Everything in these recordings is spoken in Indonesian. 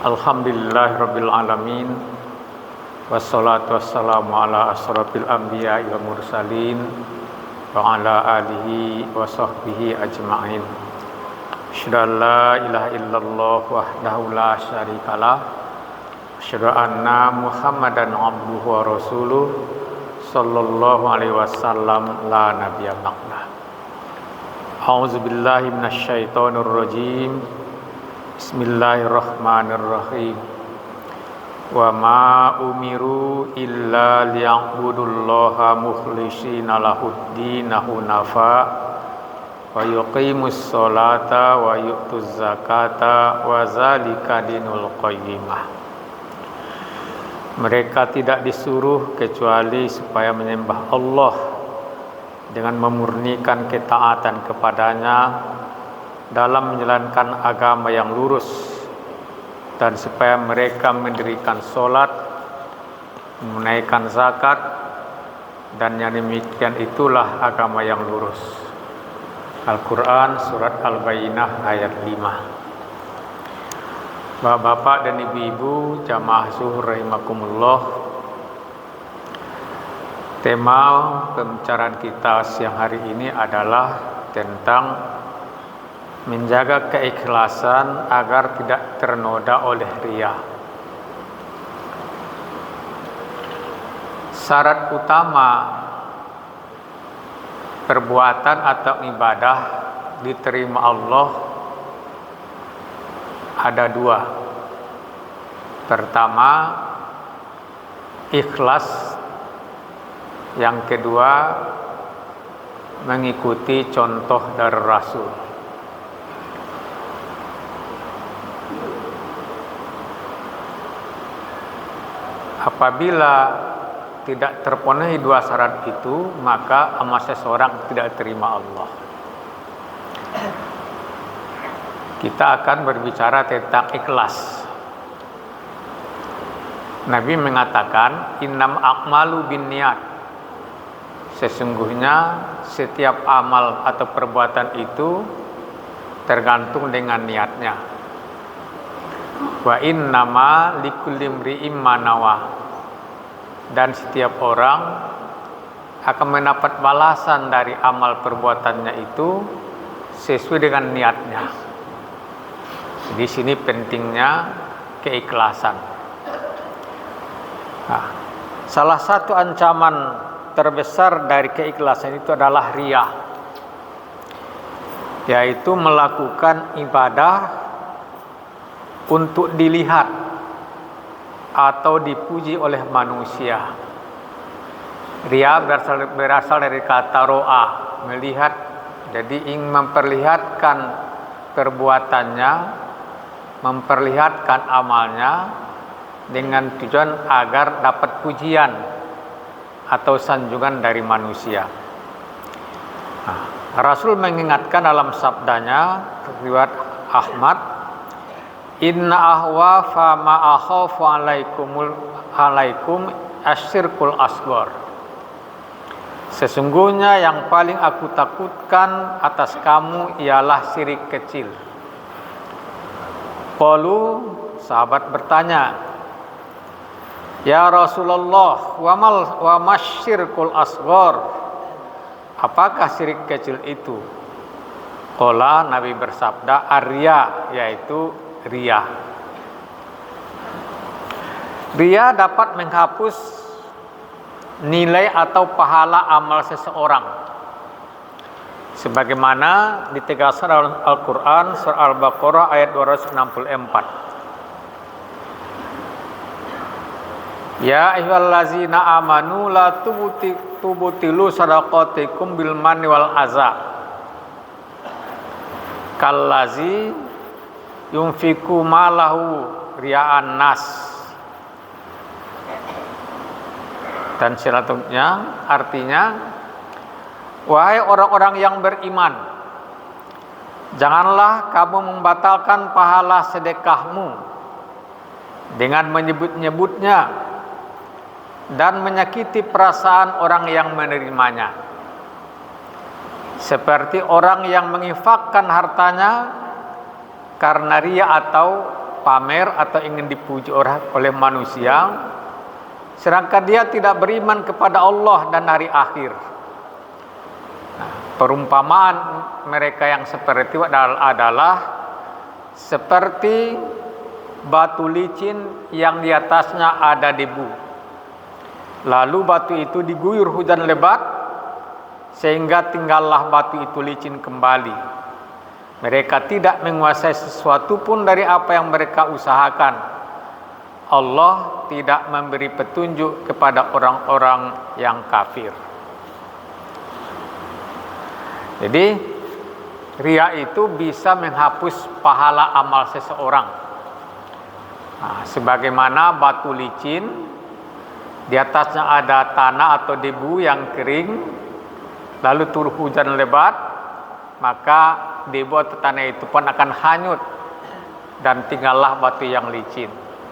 Alhamdulillahirabbil alamin. Wassalatu wassalamu ala asyrafil anbiya'i wal mursalin wa ala alihi wa sahbihi ajma'in. Asyhadu an la ilaha illallah wahdahu la syarikalah. Asyhadu anna Muhammadan abduhu wa rasuluh sallallahu alaihi wasallam la nabiyya ba'dah. A'udzu billahi minasyaitonir rajim. Bismillahirrahmanirrahim. Wa ma umiru illa liya'budullaha mukhlishina lahuddin hunafa wa yuqimus sholata wa yu'tuz zakata wa zalika dinul qayyimah. Mereka tidak disuruh kecuali supaya menyembah Allah dengan memurnikan ketaatan kepadanya dalam menjalankan agama yang lurus, dan supaya mereka mendirikan sholat, menunaikan zakat, dan yang demikian itulah agama yang lurus. Al-Quran Surat Al-Bayyinah ayat 5. Bapak dan ibu-ibu jamaah zuhur rahimakumullah, tema pembicaraan kita siang hari ini adalah tentang menjaga keikhlasan agar tidak ternoda oleh riya. Syarat utama perbuatan atau ibadah diterima Allah ada dua. Pertama, ikhlas. Yang kedua, mengikuti contoh dari Rasul. Apabila tidak terpenuhi dua syarat itu, maka amal seseorang tidak terima Allah. Kita akan berbicara tentang ikhlas. Nabi mengatakan, innam a'malu binniyat. Sesungguhnya setiap amal atau perbuatan itu tergantung dengan niatnya. Wa innama likulli imri'in ma nawa. Dan setiap orang akan mendapat balasan dari amal perbuatannya itu sesuai dengan niatnya. Di sini pentingnya keikhlasan. Nah, salah satu ancaman terbesar dari keikhlasan itu adalah riya, yaitu melakukan ibadah untuk dilihat atau dipuji oleh manusia. Riya berasal dari kata ro'a, melihat. Jadi ingin memperlihatkan perbuatannya, memperlihatkan amalnya dengan tujuan agar dapat pujian atau sanjungan dari manusia. Nah, Rasul mengingatkan dalam sabdanya riwayat Ahmad, inna ahwa fa ma akhafu alaikum asyirkul asghar. Sesungguhnya yang paling aku takutkan atas kamu ialah syirik kecil. Qalu, sahabat bertanya, ya Rasulullah, wa masyirkul asghar? Apakah syirik kecil itu? Qala, Nabi bersabda, arya, yaitu riya. Riya dapat menghapus nilai atau pahala amal seseorang, sebagaimana ditegaskan dalam Al-Quran surah Al-Baqarah ayat 264. Ya ayyuhallazina amanu la tubtilu shadaqatikum bil manni wal adza kallazi yunfiku malahu riya'an nas. Dan selanjutnya artinya, wahai orang-orang yang beriman, janganlah kamu membatalkan pahala sedekahmu dengan menyebut-nyebutnya dan menyakiti perasaan orang yang menerimanya, seperti orang yang menginfakkan hartanya karena ria atau pamer atau ingin dipuji oleh manusia, sedangkan dia tidak beriman kepada Allah dan hari akhir. Nah, perumpamaan mereka yang seperti itu adalah seperti batu licin yang di atasnya ada debu. Lalu batu itu diguyur hujan lebat sehingga tinggallah batu itu licin kembali. Mereka tidak menguasai sesuatu pun dari apa yang mereka usahakan. Allah tidak memberi petunjuk kepada orang-orang yang kafir. Jadi ria itu bisa menghapus pahala amal seseorang. Nah, sebagaimana batu licin, di atasnya ada tanah atau debu yang kering, lalu turun hujan lebat, maka debu atau tanah itu pun akan hanyut dan tinggallah batu yang licin.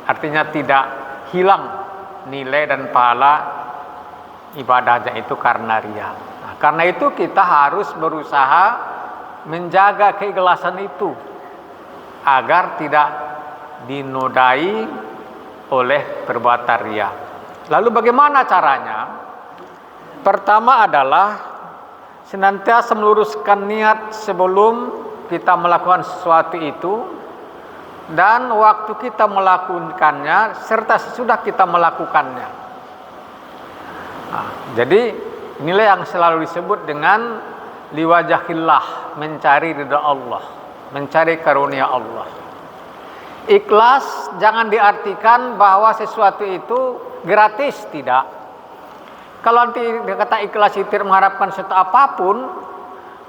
Artinya tidak hilang nilai dan pahala ibadahnya itu karena ria. Nah, karena itu kita harus berusaha menjaga keikhlasan itu agar tidak dinodai oleh perbuatan ria. Lalu bagaimana caranya? Pertama adalah senantiasa meluruskan niat sebelum kita melakukan sesuatu itu, dan waktu kita melakukannya, serta sesudah kita melakukannya. Nah, jadi inilah yang selalu disebut dengan liwajahillah, mencari ridha Allah, mencari karunia Allah. Ikhlas jangan diartikan bahwa sesuatu itu gratis, tidak. Kalau nanti kata ikhlas itu mengharapkan sesuatu apapun,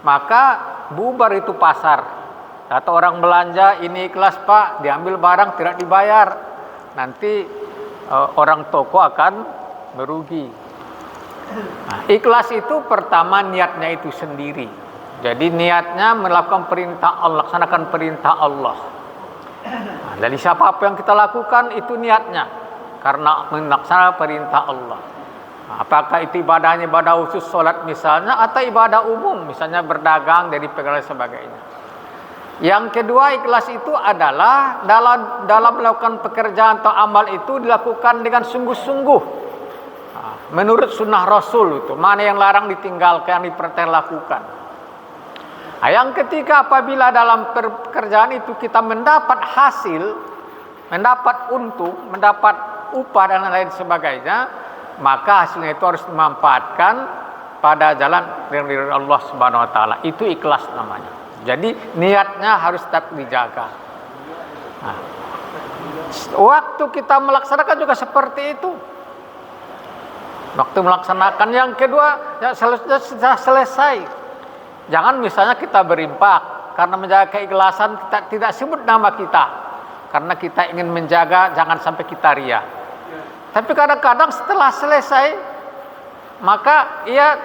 maka bubar itu pasar. Atau orang belanja, ini ikhlas Pak, diambil barang tidak dibayar, nanti orang toko akan merugi. Nah, ikhlas itu pertama niatnya itu sendiri. Jadi niatnya melakukan perintah Allah, laksanakan perintah Allah. Nah, dari siapa apa yang kita lakukan itu niatnya karena melaksanakan perintah Allah. Apakah itu ibadahnya ibadah khusus sholat misalnya, atau ibadah umum misalnya berdagang, dari pekerjaan sebagainya. Yang kedua, ikhlas itu adalah dalam melakukan pekerjaan atau amal itu dilakukan dengan sungguh-sungguh menurut sunnah Rasul. Itu mana yang larang ditinggalkan, diperintah lakukan. Yang ketiga, apabila dalam pekerjaan itu kita mendapat hasil, mendapat untung, mendapat upah dan lain sebagainya, maka hasilnya itu harus dimanfaatkan pada jalan dari Allah Subhanahu wa taala. Itu ikhlas namanya. Jadi niatnya harus tetap dijaga. Nah, waktu kita melaksanakan juga seperti itu. Waktu melaksanakan yang kedua, ya sudah selesai. Jangan misalnya kita berinfak karena menjaga keikhlasan, kita tidak sebut nama kita karena kita ingin menjaga jangan sampai kita ria. Tapi kadang-kadang setelah selesai, maka ia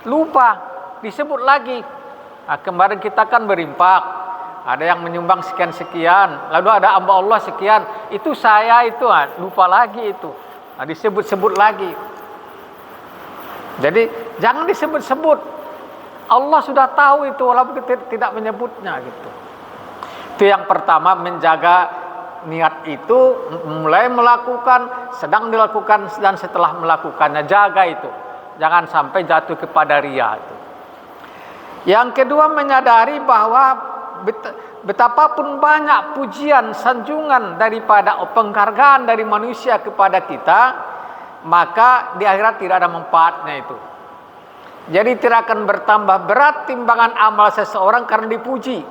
lupa, disebut lagi. Nah, kemarin kita kan berinfak, ada yang menyumbang sekian-sekian, lalu ada hamba Allah sekian, itu saya itu, lupa lagi itu. Nah, disebut-sebut lagi. Jadi jangan disebut-sebut. Allah sudah tahu itu, walaupun kita tidak menyebutnya gitu. Itu yang pertama, menjaga niat itu mulai melakukan, sedang dilakukan, dan setelah melakukannya, jaga itu. Jangan sampai jatuh kepada ria itu. Yang kedua, menyadari bahwa betapapun banyak pujian, sanjungan daripada penghargaan dari manusia kepada kita, maka di akhirat tidak ada manfaatnya itu. Jadi tidak akan bertambah berat timbangan amal seseorang karena dipuji,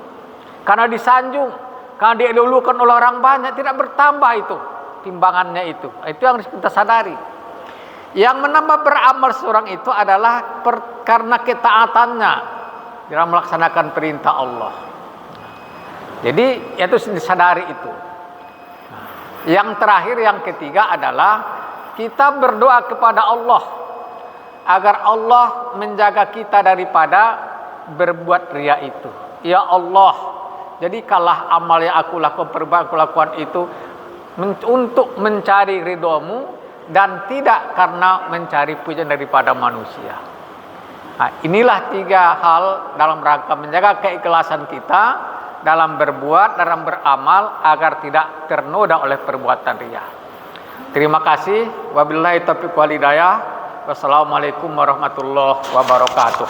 karena disanjung, karena dielulukan oleh orang banyak, tidak bertambah itu timbangannya itu. Itu yang harus kita sadari. Yang menambah beramal seorang itu adalah karena ketaatannya dalam melaksanakan perintah Allah. Jadi itu disadari itu. Yang terakhir, yang ketiga adalah kita berdoa kepada Allah agar Allah menjaga kita daripada berbuat ria itu. Ya Allah, jadikanlah amal yang aku lakukan itu untuk mencari ridhomu dan tidak karena mencari pujian daripada manusia. Nah, inilah tiga hal dalam rangka menjaga keikhlasan kita dalam berbuat, dalam beramal agar tidak ternoda oleh perbuatan riya. Terima kasih. Wabillahi taufiq wal hidayah. Wassalamualaikum warahmatullahi wabarakatuh.